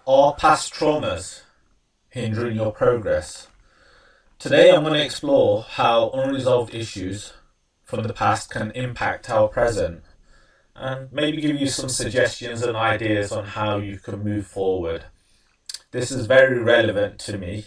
Are past traumas hindering your progress? Today I'm going to explore how unresolved issues from the past can impact our present and maybe give you some suggestions and ideas on how you can move forward. This is very relevant to me.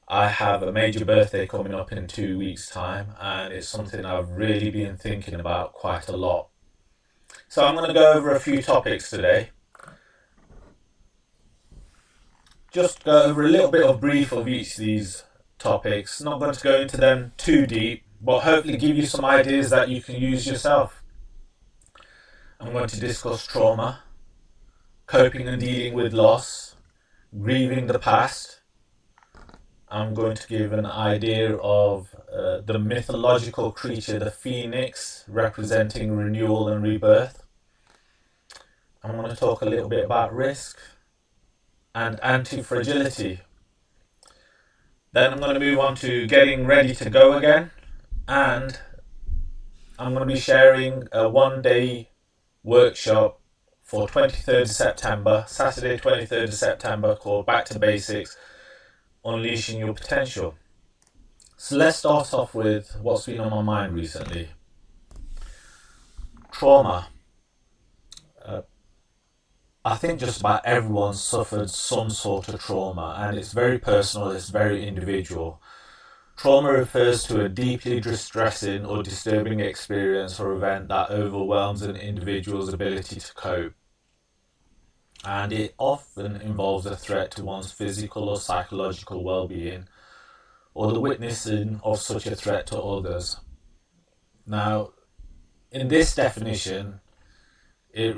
I have a major birthday coming up in 2 weeks' time, and it's something I've really been thinking about quite a lot. So I'm going to go over a few topics today. Just go over a little bit of brief of each of these topics. Not going to go into them too deep, but hopefully give you some ideas that you can use yourself. I'm going to discuss trauma, coping and dealing with loss, grieving the past. I'm going to give an idea of the mythological creature, the phoenix, representing renewal and rebirth. I'm going to talk a little bit about risk and anti-fragility. Then I'm going to move on to getting ready to go again, and I'm going to be sharing a one-day workshop for 23rd of September, Saturday 23rd of September, called Back to Basics, Unleashing Your Potential. So let's start off with what's been on my mind recently. Trauma. I think just about everyone suffered some sort of trauma, and it's very personal, it's very individual. Trauma refers to a deeply distressing or disturbing experience or event that overwhelms an individual's ability to cope. And it often involves a threat to one's physical or psychological well-being, or the witnessing of such a threat to others. Now, in this definition, it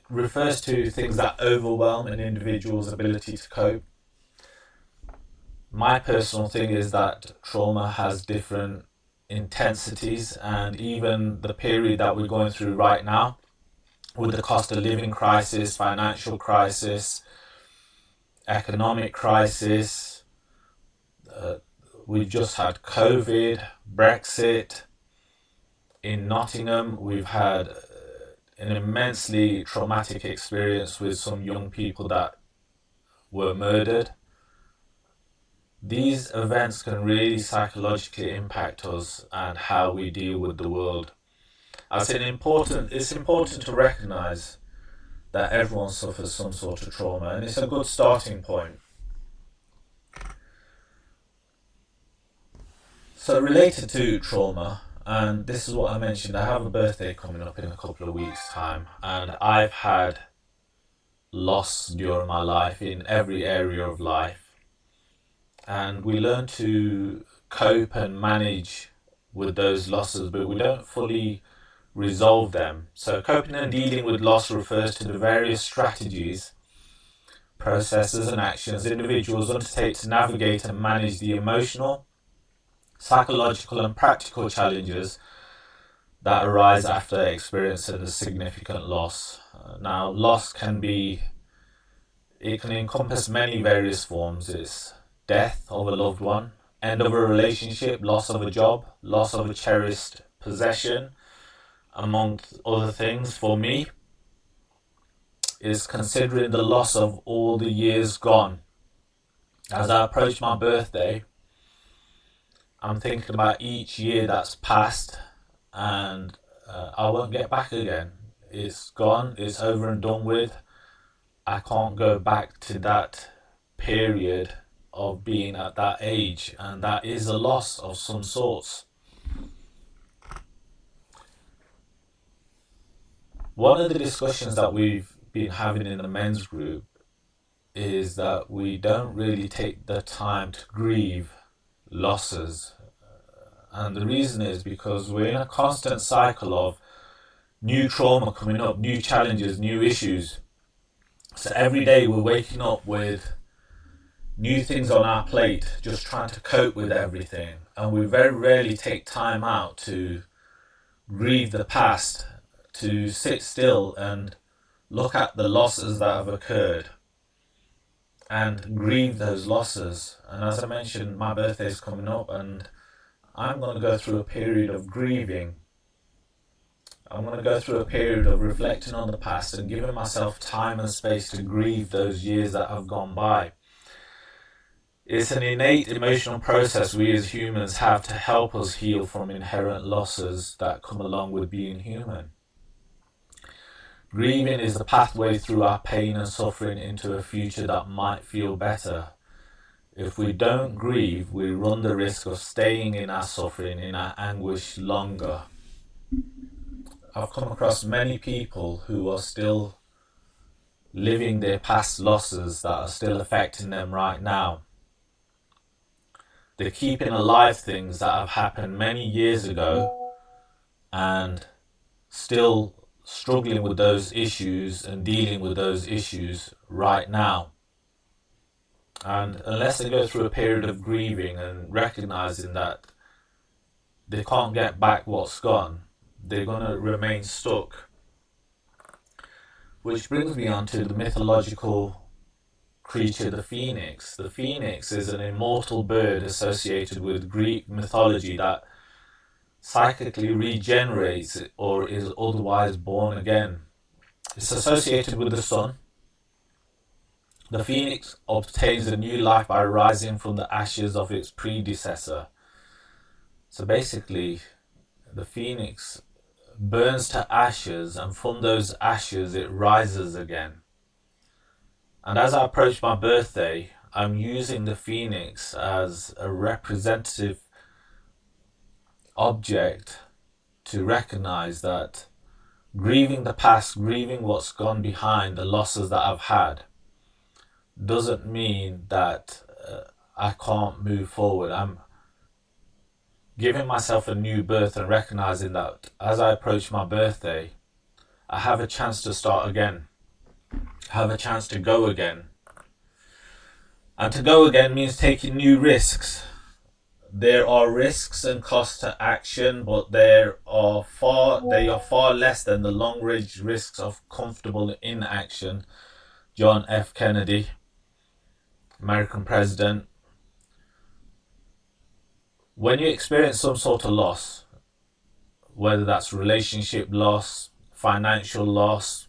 refers to things that overwhelm an individual's ability to cope. My personal thing is that trauma has different intensities, and even the period that we're going through right now, with the cost of living crisis, financial crisis, economic crisis, we've just had COVID, Brexit. In Nottingham, we've had an immensely traumatic experience with some young people that were murdered. These events can really psychologically impact us and how we deal with the world. It's important to recognise that everyone suffers some sort of trauma, and it's a good starting point. So related to trauma, and this is what I mentioned, I have a birthday coming up in a couple of weeks' time, and I've had loss during my life in every area of life. And we learn to cope and manage with those losses, but we don't fully resolve them. So coping and dealing with loss refers to the various strategies, processes and actions individuals undertake to navigate and manage the emotional, psychological and practical challenges that arise after experiencing a significant loss. Now, loss can encompass many various forms. It's death of a loved one, end of a relationship, loss of a job, loss of a cherished possession, among other things. For me, is considering the loss of all the years gone. As I approach my birthday, I'm thinking about each year that's passed, and I won't get back again. It's gone, it's over and done with. I can't go back to that period of being at that age, and that is a loss of some sorts. One of the discussions that we've been having in the men's group is that we don't really take the time to grieve losses. And the reason is because we're in a constant cycle of new trauma coming up, new challenges, new issues. So every day we're waking up with new things on our plate, just trying to cope with everything. And we very rarely take time out to grieve the past, to sit still and look at the losses that have occurred and grieve those losses. And as I mentioned, my birthday is coming up, and I'm going to go through a period of grieving. I'm going to go through a period of reflecting on the past and giving myself time and space to grieve those years that have gone by. It's an innate emotional process we as humans have to help us heal from inherent losses that come along with being human. Grieving is the pathway through our pain and suffering into a future that might feel better. If we don't grieve, we run the risk of staying in our suffering, in our anguish longer. I've come across many people who are still living their past losses that are still affecting them right now. They're keeping alive things that have happened many years ago and still struggling with those issues and dealing with those issues right now. And unless they go through a period of grieving and recognizing that they can't get back what's gone, they're going to remain stuck. Which brings me on to the mythological creature, the phoenix. The phoenix is an immortal bird associated with Greek mythology that psychically regenerates or is otherwise born again. It's associated with the sun. The phoenix obtains a new life by rising from the ashes of its predecessor. So basically, the phoenix burns to ashes, and from those ashes it rises again. And as I approach my birthday, I'm using the phoenix as a representative object to recognize that grieving the past, grieving what's gone behind, the losses that I've had, doesn't mean that I can't move forward. I'm giving myself a new birth and recognizing that as I approach my birthday, I have a chance to start again. I have a chance to go again. And to go again means taking new risks. There are risks and costs to action, but they are far less than the long-range risks of comfortable inaction. John F. Kennedy, American president. When you experience some sort of loss, whether that's relationship loss, financial loss,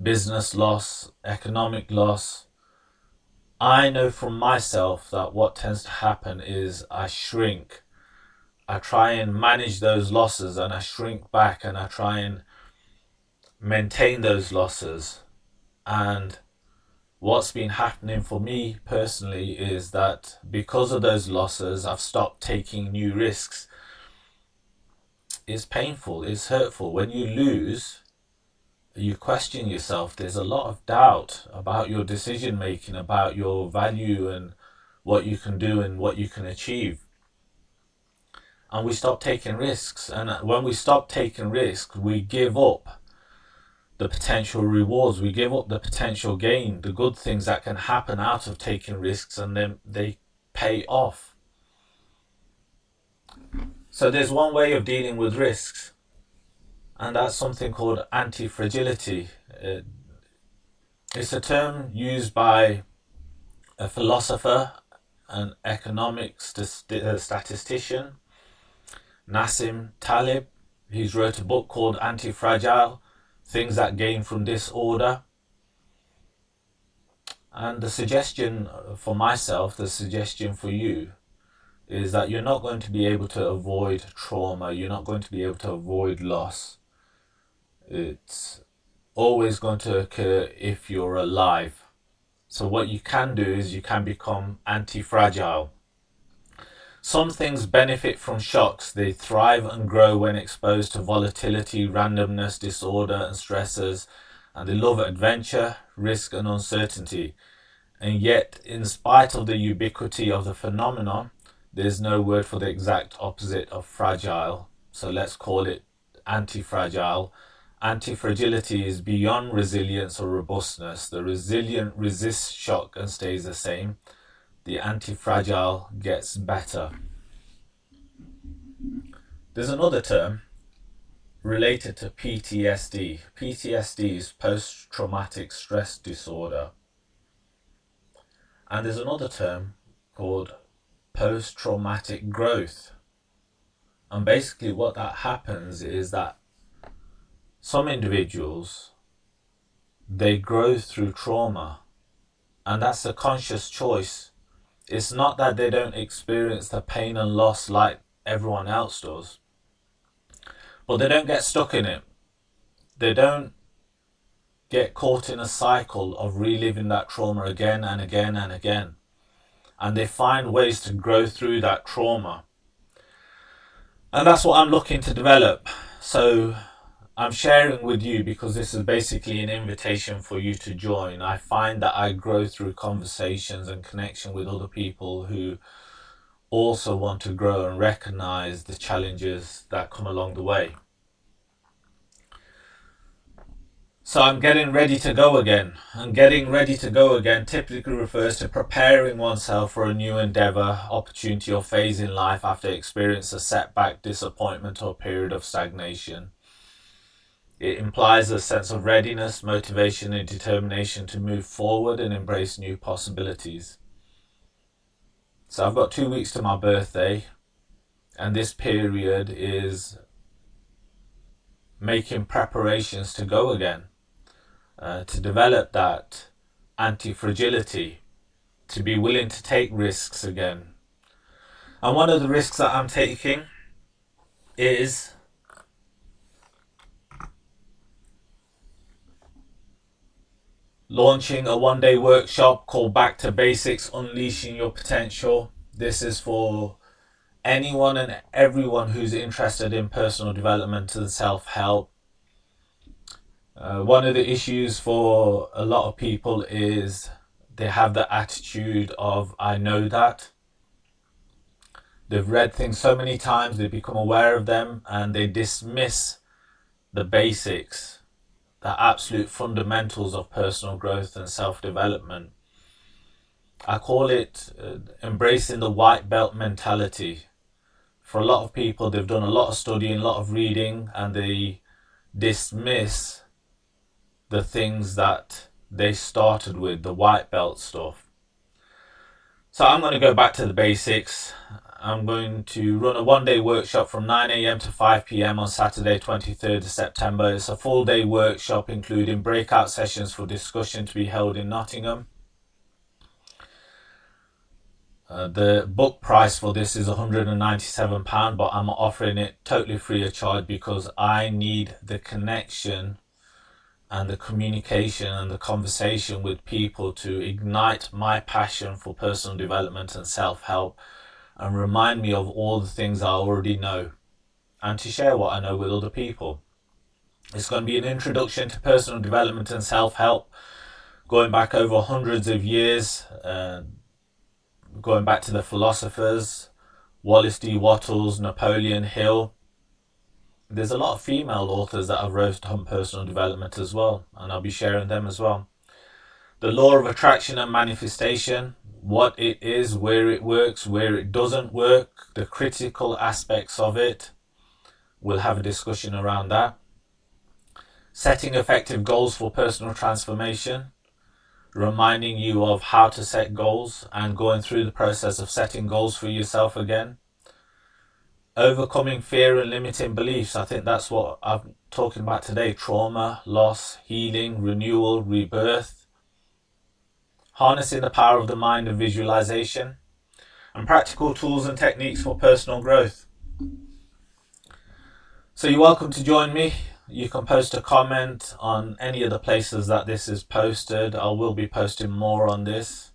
business loss, economic loss, I know from myself that what tends to happen is I shrink. I try and manage those losses and I shrink back and I try and maintain those losses. And what's been happening for me personally is that because of those losses, I've stopped taking new risks. It's painful, it's hurtful. When you lose, you question yourself. There's a lot of doubt about your decision making, about your value and what you can do and what you can achieve. And we stop taking risks. And when we stop taking risks, we give up the potential rewards, we give up the potential gain, the good things that can happen out of taking risks, and then they pay off. So there's one way of dealing with risks, and that's something called anti-fragility. It's a term used by a philosopher, an economic statistician, Nassim Taleb. He's wrote a book called Anti-Fragile, Things That Gain from Disorder. And the suggestion for myself, the suggestion for you, is that you're not going to be able to avoid trauma, you're not going to be able to avoid loss. It's always going to occur if you're alive. So what you can do is you can become anti-fragile. Some things benefit from shocks. They thrive and grow when exposed to volatility, randomness, disorder, and stressors. And they love adventure, risk, and uncertainty. And yet, in spite of the ubiquity of the phenomenon, there's no word for the exact opposite of fragile. So let's call it anti-fragile. Anti-fragility is beyond resilience or robustness. The resilient resists shock and stays the same. The anti-fragile gets better. There's another term related to PTSD. PTSD is post-traumatic stress disorder. And there's another term called post-traumatic growth. And basically what that happens is that some individuals, they grow through trauma, and that's a conscious choice. It's not that they don't experience the pain and loss like everyone else does, but they don't get stuck in it. They don't get caught in a cycle of reliving that trauma again and again and again. And they find ways to grow through that trauma. And that's what I'm looking to develop. So I'm sharing with you because this is basically an invitation for you to join. I find that I grow through conversations and connection with other people who also want to grow and recognize the challenges that come along the way. So I'm getting ready to go again. And getting ready to go again typically refers to preparing oneself for a new endeavor, opportunity, or phase in life after experiencing a setback, disappointment, or period of stagnation. It implies a sense of readiness, motivation, and determination to move forward and embrace new possibilities. So I've got 2 weeks to my birthday, and this period is making preparations to go again. To develop that anti-fragility, to be willing to take risks again. And one of the risks that I'm taking is launching a one-day workshop called Back to Basics, Unleashing Your Potential. This is for anyone and everyone who's interested in personal development and self-help. One of the issues for a lot of people is they have the attitude of, I know that. They've read things so many times, they become aware of them, and they dismiss the basics, the absolute fundamentals of personal growth and self-development. I call it embracing the white belt mentality. For a lot of people, they've done a lot of studying, a lot of reading, and they dismiss the things that they started with, the white belt stuff. So I'm going to go back to the basics. I'm going to run a one-day workshop from 9 a.m. to 5 p.m. on Saturday, 23rd of September. It's a full-day workshop including breakout sessions for discussion to be held in Nottingham. The book price for this is £197, but I'm offering it totally free of charge because I need the connection and the communication and the conversation with people to ignite my passion for personal development and self-help and remind me of all the things I already know and to share what I know with other people. It's going to be an introduction to personal development and self-help, going back over hundreds of years, going back to the philosophers, Wallace D. Wattles, Napoleon Hill. There's a lot of female authors that have wrote on personal development as well, and I'll be sharing them as well. The law of attraction and manifestation, what it is, where it works, where it doesn't work, the critical aspects of it. We'll have a discussion around that. Setting effective goals for personal transformation, reminding you of how to set goals and going through the process of setting goals for yourself again. Overcoming fear and limiting beliefs. I think that's what I'm talking about today. Trauma, loss, healing, renewal, rebirth. Harnessing the power of the mind and visualization. And practical tools and techniques for personal growth. So you're welcome to join me. You can post a comment on any of the places that this is posted. I will be posting more on this.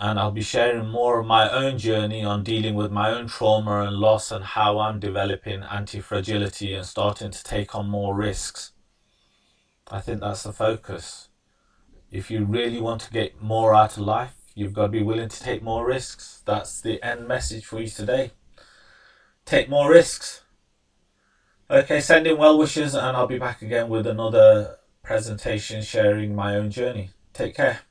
And I'll be sharing more of my own journey on dealing with my own trauma and loss and how I'm developing anti-fragility and starting to take on more risks. I think that's the focus. If you really want to get more out of life, you've got to be willing to take more risks. That's the end message for you today. Take more risks. Okay, send in well wishes and I'll be back again with another presentation sharing my own journey. Take care.